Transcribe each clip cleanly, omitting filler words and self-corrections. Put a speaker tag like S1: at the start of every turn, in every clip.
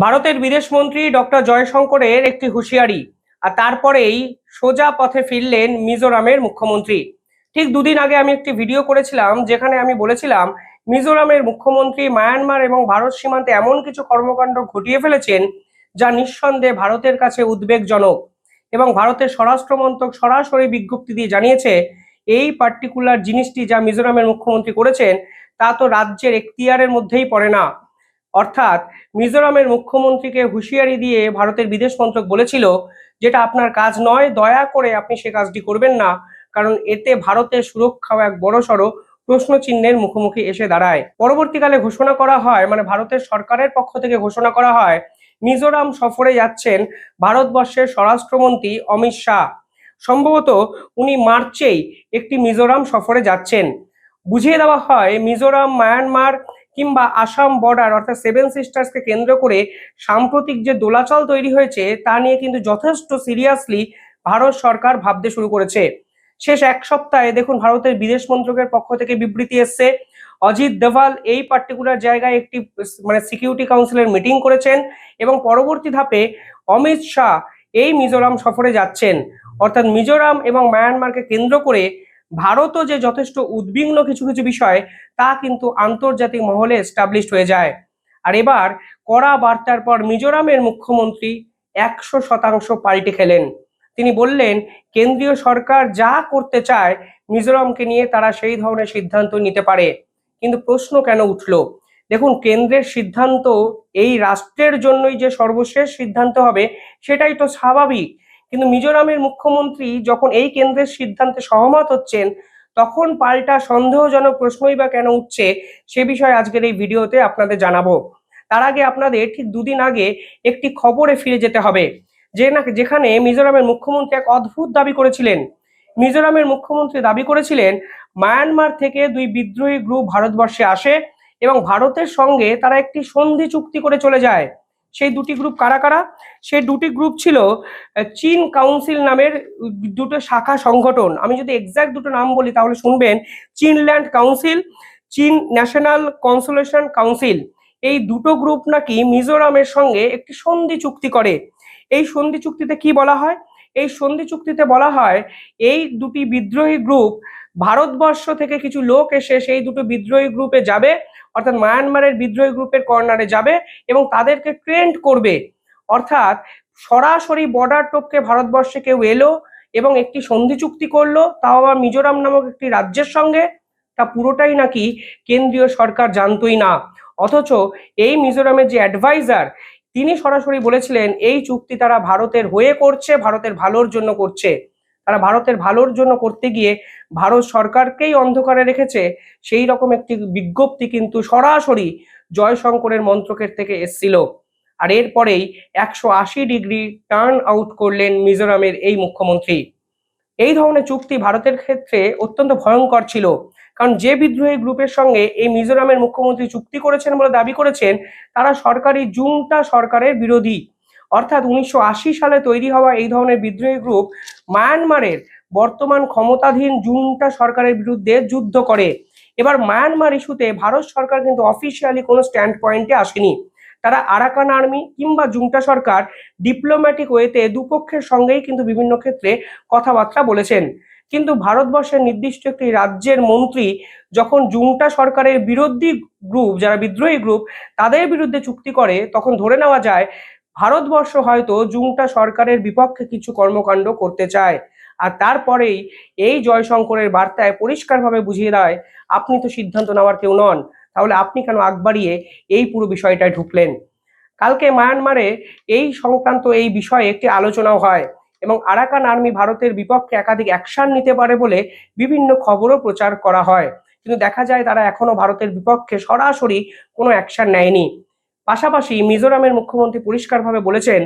S1: ভারতের বিদেশমন্ত্রী ডক্টর জয়শঙ্করের একটি হুঁশিয়ারি, আর তারপরেই সোজা পথে ফিরলেন মিজোরামের মুখ্যমন্ত্রী। ঠিক দুদিন আগে আমি একটি ভিডিও করেছিলাম যেখানে আমি বলেছিলাম মিজোরামের মুখ্যমন্ত্রী মায়ানমার এবং ভারত সীমান্তে এমন কিছু কর্মকাণ্ড ঘটিয়ে ফেলেছেন যা নিঃসন্দেহে ভারতের কাছে উদ্বেগজনক। এবং ভারতের স্বরাষ্ট্র মন্ত্রক সরাসরি বিজ্ঞপ্তি দিয়ে জানিয়েছে এই পার্টিকুলার জিনিসটি যা মিজোরামের মুখ্যমন্ত্রী করেছেন তা তো রাজ্যের এখতিয়ারের মধ্যেই পড়ে না। অর্থাৎ মিজোরামের মুখ্যমন্ত্রীকে হুঁশিয়ারি দিয়ে ভারতের বিদেশ মন্ত্রক বলেছিল যেটা আপনার কাজ নয়, দয়া করে আপনি সে কাজটি করবেন না, কারণ এতে ভারতের সুরক্ষাও এক বড়সড় প্রশ্ন চিহ্নের মুখোমুখি এসে দাঁড়ায়। পরবর্তীকালে ঘোষণা করা হয়, মানে ভারতের সরকারের পক্ষ থেকে ঘোষণা করা হয়, মিজোরাম সফরে যাচ্ছেন ভারতবর্ষের স্বরাষ্ট্রমন্ত্রী অমিত শাহ। সম্ভবত উনি মার্চেই একটি মিজোরাম সফরে যাচ্ছেন। বুঝিয়ে দেওয়া হয় মিজোরাম মায়ানমার কিংবা আসাম বর্ডার অর্থাৎ সেভেন সিস্টার্সকে কেন্দ্র করে সাম্প্রতিক যে দোলাচল তৈরি হয়েছে তা নিয়ে কিন্তু যথেষ্ট সিরিয়াসলি ভারত সরকার ভাবতে শুরু করেছে। শেষ এক সপ্তাহে দেখুন ভারতের বিদেশ মন্ত্রকের পক্ষ থেকে বিবৃতি এসছে। অজিত দেভাল এই পার্টিকুলার জায়গায় একটি সিকিউরিটি কাউন্সিলের মিটিং করেছেন এবং পরবর্তী ধাপে অমিত শাহ এই মিজোরাম সফরে যাচ্ছেন। অর্থাৎ মিজোরাম এবং মায়ানমারকে কেন্দ্র করে ভারতও যে যথেষ্ট উদ্বিগ্ন কিছু কিছু বিষয় তা কিন্তু আন্তর্জাতিক মহলে এস্টাবলিশড হয়ে যায়। আর এবার কড়া বার্তার পর মিজোরামের মুখ্যমন্ত্রী 100% পাল্টে খেলেন। তিনি বললেন কেন্দ্রীয় সরকার যা করতে চায় মিজোরামকে নিয়ে তারা সেই ধরনের সিদ্ধান্ত নিতে পারে। কিন্তু প্রশ্ন কেন উঠলো? দেখুন, কেন্দ্রের সিদ্ধান্ত এই রাষ্ট্রের জন্যই যে সর্বশেষ সিদ্ধান্ত হবে সেটাই তো স্বাভাবিক। কিন্তু মিজোরামের মুখ্যমন্ত্রী যখন এই কেন্দ্রের সিদ্ধান্তে সহমত হচ্ছেন তখন পাল্টা সন্দেহজনক প্রশ্নই বা কেন উঠছে সে বিষয়ে আজকের এই ভিডিওতে আপনাদের জানাবো। তার আগে আপনাদের ঠিক দুদিন আগে একটি খবরে ফিরে যেতে হবে যেখানে মিজোরামের মুখ্যমন্ত্রী এক অদ্ভুত দাবি করেছিলেন। মিজোরামের মুখ্যমন্ত্রী দাবি করেছিলেন মায়ানমার থেকে দুই বিদ্রোহী গ্রুপ ভারতবর্ষে আসে এবং ভারতের সঙ্গে তারা একটি সন্ধি চুক্তি করে চলে যায়। সেই দুটি গ্রুপ কারা কারা? সেই দুটি গ্রুপ ছিল চীন কাউন্সিল নামের দুটো শাখা সংগঠন। আমি যদি এক্সাক্ট দুটো নাম বলি তাহলে শুনবেন, চীনল্যান্ড কাউন্সিল, চীন ন্যাশনাল কনসোলেশন কাউন্সিল। এই দুটো গ্রুপ নাকি মিজোরামের সঙ্গে একটি সন্ধি চুক্তি করে। এই সন্ধি চুক্তিতে কি বলা হয়? এই সন্ধি চুক্তিতে বলা হয় এই দুটি বিদ্রোহী গ্রুপ ভারতবর্ষ থেকে কিছু লোক এসে সেই দুটো বিদ্রোহী গ্রুপে যাবে, অর্থাৎ মায়ানমারের বিদ্রোহী গ্রুপের কর্নারে যাবে এবং তাদেরকে ট্রেন্ড করবে। অর্থাৎ সরাসরি বর্ডার টপকে ভারতবর্ষে কেউ এলো এবং একটি সন্ধি চুক্তি করলো, তাও আবার মিজোরাম নামক একটি রাজ্যের সঙ্গে, তা পুরোটাই নাকি কেন্দ্রীয় সরকার জানতোই না। অথচ এই মিজোরামের যে অ্যাডভাইজার তিনি সরাসরি বলেছিলেন এই চুক্তি তারা ভারতের হয়ে করছে, ভারতের ভালোর জন্য করছে। তারা ভারতের ভালোর জন্য করতে গিয়ে ভারত সরকারকেই অন্ধকারে রেখেছে, সেই রকম একটি বিজ্ঞপ্তি কিন্তু সরাসরি জয়শঙ্করের মন্ত্রকের থেকে এসছিল। আর এরপরেই 180 ডিগ্রি টার্ন আউট করলেন মিজোরামের এই মুখ্যমন্ত্রী। এই ধরনের চুক্তি ভারতের ক্ষেত্রে অত্যন্ত ভয়ঙ্কর ছিল, কারণ যে বিদ্রোহী গ্রুপের সঙ্গে এই মিজোরামের মুখ্যমন্ত্রী চুক্তি করেছেন বলে দাবি করেছেন তারা সরকারি জুংটা সরকারের বিরোধী। অর্থাৎ 1980 সালে তৈরি হওয়া এই ধরনের বিদ্রোহী গ্রুপ মায়ানমারের বর্তমান ক্ষমতাধীন জুংটা সরকারের বিরুদ্ধে যুদ্ধ করে। এবার মায়ানমার ইস্যুতে ভারত সরকার কিন্তু অফিসিয়ালি কোনো স্ট্যান্ড পয়েন্টে আসেনি। তারা আরাকান আর্মি কিংবা জুংটা সরকার ডিপ্লোম্যাটিক ওয়েতে দুপক্ষের সঙ্গেই কিন্তু বিভিন্ন ক্ষেত্রে কথাবার্তা বলেছেন। কিন্তু ভারতবর্ষের নির্দিষ্ট একটি রাজ্যের মন্ত্রী যখন জুংটা সরকারের বিরোধী গ্রুপ, যারা বিদ্রোহী গ্রুপ, তাদের বিরুদ্ধে চুক্তি করে, তখন ধরে নেওয়া যায় ভারতবর্ষ হয়তো জুংটা সরকারের বিপক্ষে কিছু কর্মকাণ্ড করতে চায়। আর তারপরেই এই জয়শঙ্করের বার্তায় পরিষ্কারভাবে বুঝিয়ে দেয় আপনি তো সিদ্ধান্ত নেওয়ার কেউ নন, তাহলে আপনি কেন আগ বাড়িয়ে এই পুরো বিষয়টায় ঢুকলেন? কালকে মায়ানমারে এই সংক্রান্ত এই বিষয়ে একটি আলোচনাও হয় এবং আরাকান আর্মি ভারতের বিপক্ষে একাধিক অ্যাকশন নিতে পারে বলে বিভিন্ন খবরও প্রচার করা হয়। কিন্তু দেখা যায় তারা এখনো ভারতের বিপক্ষে সরাসরি কোনো অ্যাকশন নেয়নি। পাশাপাশি মিজোরামের মুখ্যমন্ত্রী পরিষ্কারভাবে বলেছেন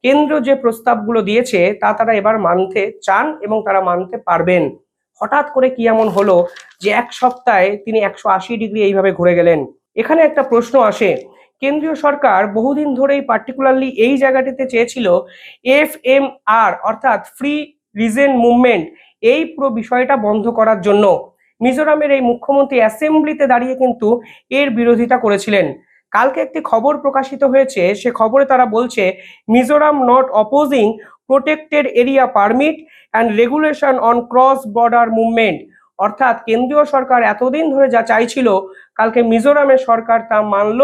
S1: কেন্দ্র যে প্রস্তাবগুলো দিয়েছে তা তারা এবার মানতে চান এবং তারা মানতে পারবেন। হঠাৎ করে কি এমন হলো যে এক সপ্তাহে তিনি 180 ডিগ্রি এইভাবে ঘুরে গেলেন? এখানে একটা প্রশ্ন আসে, কেন্দ্রীয় সরকার বহুদিন ধরেই পার্টিকুলারলি এই জায়গাটিতে চেয়েছিল FMR অর্থাৎ ফ্রি রিজন মুভমেন্ট, এই পুরো বিষয়টা বন্ধ করার জন্য। মিজোরামের এই মুখ্যমন্ত্রী অ্যাসেম্বলিতে দাঁড়িয়ে কিন্তু এর বিরোধিতা করেছিলেন। কালকে একটি খবর প্রকাশিত হয়েছে, সে খবরে তারা বলছে Mizoram not opposing protected area permit and regulation on cross border movement. অর্থাৎ কেন্দ্রীয় সরকার এতদিন ধরে যা চাইছিল, কালকে মিজোরামের সরকার তা মানল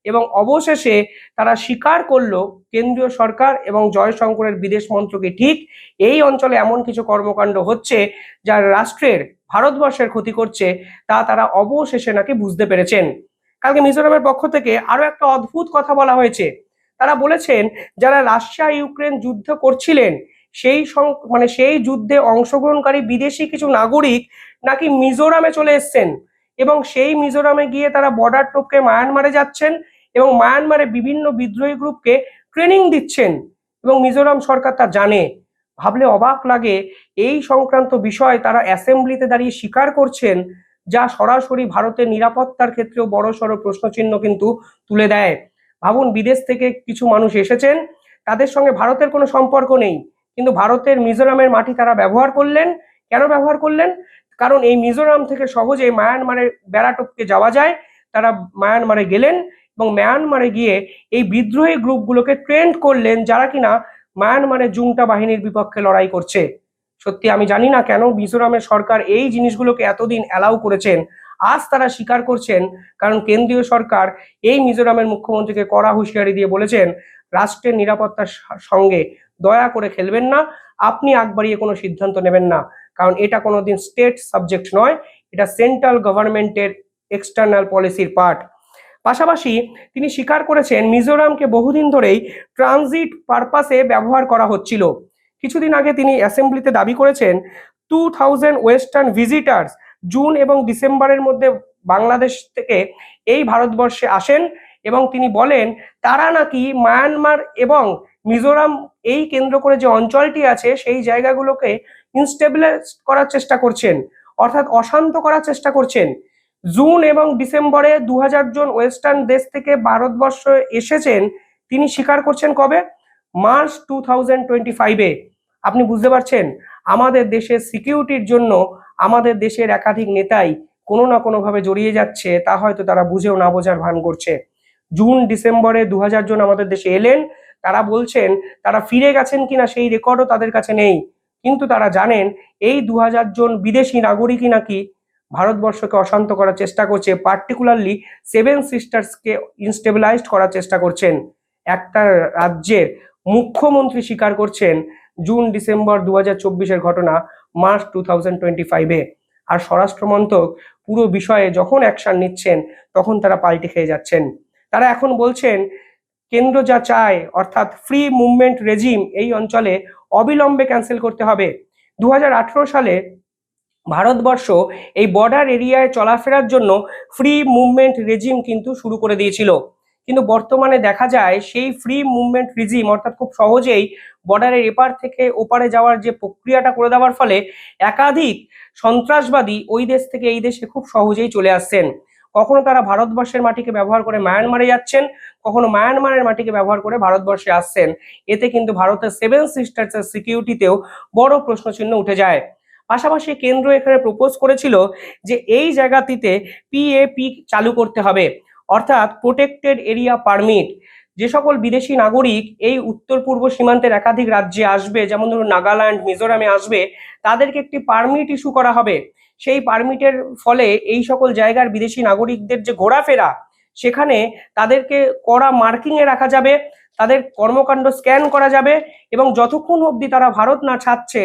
S1: এবং অবশেষে তারা স্বীকার করলো কেন্দ্রীয় সরকার এবং জয়শঙ্করের বিদেশ মন্ত্রকে ঠিক এই অঞ্চলে এমন কিছু কর্মকাণ্ড হচ্ছে যা রাষ্ট্রের, ভারতবর্ষের ক্ষতি করছে, তা তারা অবশেষে নাকি বুঝতে পেরেছেন। কালকে মিজোরামের পক্ষ থেকে আরো একটা অদ্ভুত কথা বলা হয়েছে। তারা বলেছেন যারা রাশিয়া ইউক্রেন যুদ্ধ করছিলেন সেই যুদ্ধে অংশগ্রহণকারী বিদেশি কিছু নাগরিক নাকি মিজোরামে চলে এসছেন এবং সেই মিজোরামে গিয়ে তারা বর্ডার টপকে মায়ানমারে যাচ্ছেন এবং মায়ানমারে বিভিন্ন বিদ্রোহী গ্রুপকে ট্রেনিং দিচ্ছেন এবং মিজোরাম সরকার তা জানে। ভাবলে অবাক লাগে, এই সংক্রান্ত বিষয় তারা অ্যাসেম্বলিতে দাঁড়িয়ে স্বীকার করছেন, যা সরাসরি ভারতের নিরাপত্তার ক্ষেত্রেও বড়সড় প্রশ্নচিহ্ন কিন্তু তুলে দেয়। ভাবুন, বিদেশ থেকে কিছু মানুষ এসেছেন, তাদের সঙ্গে ভারতের কোনো সম্পর্ক নেই, কিন্তু ভারতের মিজোরামের মাটি তারা ব্যবহার করলেন। কেন ব্যবহার করলেন? কারণ এই মিজোরাম থেকে সহজে মায়ানমারের বেড়া টপকে যাওয়া যায়। তারা মায়ানমারে গেলেন এবং মায়ানমারে গিয়ে এই বিদ্রোহী গ্রুপগুলোকে ট্রেন্ড করলেন, যারা কিনা মায়ানমারের জুংটা বাহিনীর বিপক্ষে লড়াই করছে। সত্যি আমি জানি না কেন মিজোরামের সরকার এই জিনিসগুলোকে এতদিন অ্যালাউ করেছেন। আজ তারা স্বীকার করছেন, কারণ কেন্দ্রীয় সরকার এই মিজোরামের মুখ্যমন্ত্রীকে কড়া হুঁশিয়ারি দিয়ে বলেছেন রাষ্ট্রের নিরাপত্তার সঙ্গে দয়া করে খেলবেন না, আপনি আগ বাড়িয়ে কোনো সিদ্ধান্ত নেবেন না, কারণ এটা কোনোদিন স্টেট সাবজেক্ট নয়, এটা সেন্ট্রাল গভর্নমেন্টের এক্সটার্নাল পলিসির পার্ট। পাশাপাশি তিনি স্বীকার করেছেন মিজোরামকে বহুদিন ধরেই ট্রানজিট পারপাসে ব্যবহার করা হচ্ছিল। কিছুদিন আগে তিনি অ্যাসেম্বলিতে দাবি করেছেন 2000 ওয়েস্টার্ন ভিজিটার্স জুন এবং ডিসেম্বরের মধ্যে বাংলাদেশ থেকে এই ভারতবর্ষে আসেন এবং তিনি বলেন তারা নাকি মায়ানমার এবং মিজোরাম এই কেন্দ্র করে যে অঞ্চলটি আছে সেই জায়গাগুলোকে ইনস্টেবিলাইজ করার চেষ্টা করছেন, অর্থাৎ অশান্ত করার চেষ্টা করছেন। জুন এবং ডিসেম্বরে 2000 জন ওয়েস্টার্ন দেশ থেকে ভারতবর্ষ এসেছেন, তিনি স্বীকার করছেন কবে? মার্চ 2025-এ। আপনি বুঝতে পারছেন, আমাদের দেশের সিকিউরিটির জন্য আমাদের দেশের একাধিক নেতাই কোনো না কোনোভাবে জড়িয়ে যাচ্ছে, তা হয়তো তারা বুঝেও না বোঝার ভান করছে। জুন ডিসেম্বরে 2000 জন আমাদের দেশে এলেন, তারা বলছেন তারা ফিরে গেছেন কিনা সেই রেকর্ডও তাদের কাছে নেই, কিন্তু তারা জানেন এই 2000 জন বিদেশি নাগরিকই নাকি ভারতবর্ষকে অশান্ত করার চেষ্টা করছে, পার্টিকুলারলি সেভেন সিস্টার্সকে ইনস্টেবিলাইজড করার চেষ্টা করছেন। একটা রাজ্যের মুখ্যমন্ত্রী স্বীকার করছেন জুন ডিসেম্বর 2024-এর ঘটনা মার্চ 2025-এ। আর স্বরাষ্ট্রমন্ত্রক পুরো বিষয়ে যখন অ্যাকশন নিচ্ছেন তখন তারা পাল্টে খেয়ে যাচ্ছেন। তারা এখন বলছেন কেন্দ্র যা চায়, অর্থাৎ ফ্রি মুভমেন্ট রেজিম এই অঞ্চলে অবিলম্বে ক্যান্সেল করতে হবে। 2018 সালে ভারতবর্ষ এই বর্ডার এরিয়ায় চলাফেরার জন্য ফ্রি মুভমেন্ট রেজিম কিন্তু শুরু করে দিয়েছিল, কিন্তু বর্তমানে দেখা যায় সেই ফ্রি মুভমেন্ট রেজিম অর্থাৎ খুব সহজেই বর্ডারের এপার থেকে ওপারে যাওয়ার যে প্রক্রিয়াটা করে দেওয়ার ফলে একাধিক সন্ত্রাসবাদী ওই দেশ থেকে এই দেশে খুব সহজেই চলে আসছেন। কখনো তারা ভারতবর্ষের মাটিকে ব্যবহার করে মায়ানমারে যাচ্ছেন, কখনো মায়ানমারের মাটিকে ব্যবহার করে ভারতবর্ষে আসছেন। এতে কিন্তু ভারতের সেভেন সিস্টার্সের সিকিউরিটিতেও বড় প্রশ্নচিহ্ন উঠে যায়। পাশাপাশি কেন্দ্র এখানে প্রপোজ করেছিল যে এই জায়গাটিতে পিএপি চালু করতে হবে, অর্থাৎ প্রোটেক্টেড এরিয়া পারমিট। যে সকল বিদেশি নাগরিক এই উত্তর পূর্ব সীমান্তের একাধিক রাজ্যে আসবে, যেমন ধরুন নাগাল্যান্ড, মিজোরামে আসবে, তাদেরকে একটি পারমিট ইস্যু করা হবে। সেই পারমিটের ফলে এই সকল জায়গার বিদেশি নাগরিকদের যে ঘোরাফেরা, সেখানে তাদেরকে কড়া মার্কিংয়ে রাখা যাবে, তাদের কর্মকাণ্ড স্ক্যান করা যাবে এবং যতক্ষণ অবধি তারা ভারত না ছাড়ছে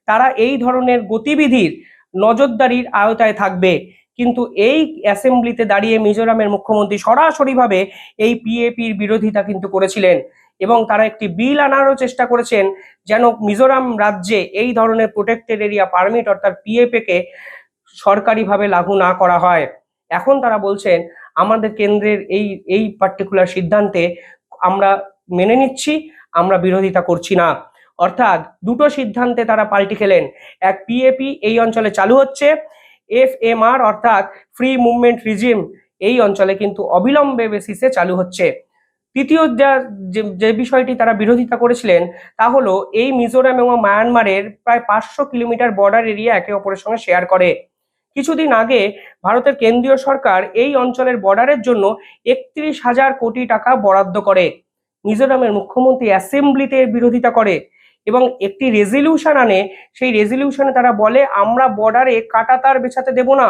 S1: তারা এই ধরনের গতিবিধির নজরদারির আওতায় থাকবে। কিন্তু এই অ্যাসেম্বলিতে দাঁড়িয়ে মিজোরামের মুখ্যমন্ত্রী সরাসরিভাবে এই পিএপির বিরোধিতা কিন্তু করেছিলেন এবং তারা একটি বিল আনারও চেষ্টা করেছেন যেন মিজোরাম রাজ্যে এই ধরনের প্রোটেক্টেড এরিয়া পারমিট অর্থাৎ পিএপিকে সরকারিভাবে লাগু না করা হয়। এখন তারা বলছেন আমাদের কেন্দ্রের এই এই পার্টিকুলার সিদ্ধান্তে আমরা মেনে নিচ্ছি, আমরা বিরোধিতা করছি না। অর্থাৎ দুটো সিদ্ধান্তে তারা পাল্টি খেলেন। এক, পিএপি এই অঞ্চলে চালু হচ্ছে, এফএমআর অর্থাৎ ফ্রি মুভমেন্ট রিজিম এই অঞ্চলে কিন্তু অবিলম্বে বেসিসে চালু হচ্ছে। তৃতীয় যে বিষয়টি তারা বিরোধিতা করেছিলেন তা হলো এই মিজোরাম এবং মায়ানমারের প্রায় 500 কিলোমিটার বর্ডার এরিয়া একে অপরের সঙ্গে শেয়ার করে, কিছুদিন আগে ভারতের কেন্দ্রীয় সরকার এই অঞ্চলের বর্ডারের জন্য 31,000 কোটি টাকা বরাদ্দ করে। মিজোরামের মুখ্যমন্ত্রী অ্যাসেম্বলিতে এর বিরোধিতা করে এবং একটি রেজলিউশন আনে। সেই রেজলিউশনে তারা বলে আমরা বর্ডারে কাঁটাতার বেছাতে দেব না।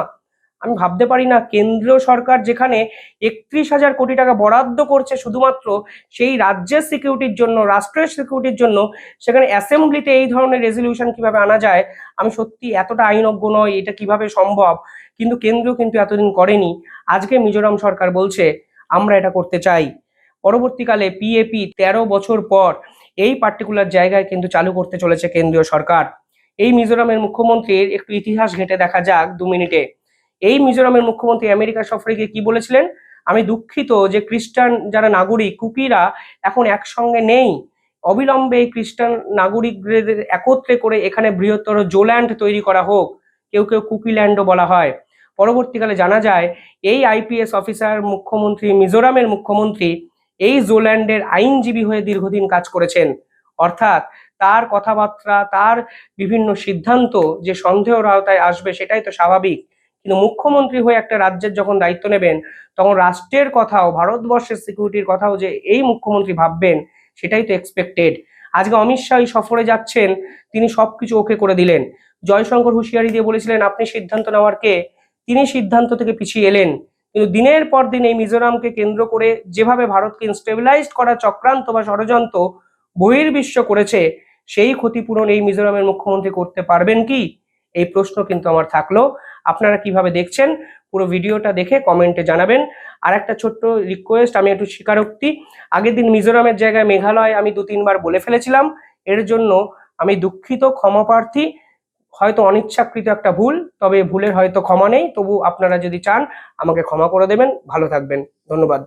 S1: আমি ভাবতে পারি না, কেন্দ্রীয় সরকার যেখানে 31,000 কোটি টাকা বরাদ্দ করছে শুধুমাত্র সেই রাজ্যের সিকিউরিটির জন্য, রাষ্ট্রের সিকিউরিটির জন্য, সেখানে অ্যাসেম্বলিতে এই ধরনের রেজলিউশন কিভাবে আনা যায়। আমি সত্যি এতটা আইনজ্ঞ নয়, এটা কিভাবে সম্ভব, কিন্তু কেন্দ্র কিন্তু এতদিন করেনি। আজকে মিজোরাম সরকার বলছে আমরা এটা করতে চাই। পরবর্তীকালে পিএপি 13 বছর পর এই পার্টিকুলার জায়গায় কিন্তু চালু করতে চলেছে কেন্দ্রীয় সরকার। এই মিজোরামের মুখ্যমন্ত্রীর একটু ইতিহাস ঘেঁটে দেখা যাক 2 মিনিটে। এই মিজোরামের মুখ্যমন্ত্রী আমেরিকা সফরে গিয়ে কি বলেছিলেন? আমি দুঃখিত যে খ্রিস্টান যারা নাগরিক কুকিরা এখন একসঙ্গে নেই। অবিলম্বে এই খ্রিস্টান নাগরিকদের একত্রে করে এখানে বৃহত্তর জোল্যান্ড তৈরি করা হোক। কেউ কেউ কুকিল্যান্ডও বলা হয়। পরবর্তীকালে জানা যায় এই আইপিএস অফিসার মুখ্যমন্ত্রী, মিজোরামের মুখ্যমন্ত্রী, এই জোল্যান্ডের আইনজীবী হয়ে দীর্ঘদিন কাজ করেছেন। অর্থাৎ তার কথাবার্তা, তার বিভিন্ন সিদ্ধান্ত যে সন্দেহের আওতায় আসবে সেটাই তো স্বাভাবিক। কিন্তু মুখ্যমন্ত্রী হয়ে একটা রাজ্যের যখন দায়িত্ব নেবেন, তখন রাষ্ট্রের কথাও, ভারতবর্ষের সিকিউরিটির কথাও যে এই মুখ্যমন্ত্রী ভাববেন, সেটাই তো এক্সপেক্টেড। আজকে অমিত শাহ এই সফরে যাচ্ছেন, তিনি সবকিছু ওকে করে দিলেন। জয়শঙ্কর হুঁশিয়ারি দিয়ে বলেছিলেন আপনি সিদ্ধান্ত নেওয়ার কে, তিনি সিদ্ধান্ত থেকে পিছিয়ে এলেন। কিন্তু দিনের পর দিন এই মিজোরামকে কেন্দ্র করে যেভাবে ভারতকে স্টেবিলাইজড করা চক্রান্ত বা ষড়যন্ত্র বহির্বিশ্ব করেছে, সেই ক্ষতিপূরণ এই মিজোরামের মুখ্যমন্ত্রী করতে পারবেন কি? এই প্রশ্ন কিন্তু আমার থাকলো। আপনারা কিভাবে দেখছেন পুরো ভিডিওটা দেখে কমেন্টে জানাবেন। আর একটা ছোট্ট রিকোয়েস্ট, আমি একটু স্বীকারোক্তি, আগের দিন মিজোরামের জায়গায় মেঘালয় আমি 2-3 বার বলে ফেলেছিলাম। এর জন্য আমি দুঃখিত, ক্ষমা প্রার্থী। হয়তো অনিচ্ছাকৃত একটা ভুল, তবে ভুলের হয়তো ক্ষমা নেই। তবু আপনারা যদি চান আমাকে ক্ষমা করে দেবেন। ভালো থাকবেন, ধন্যবাদ।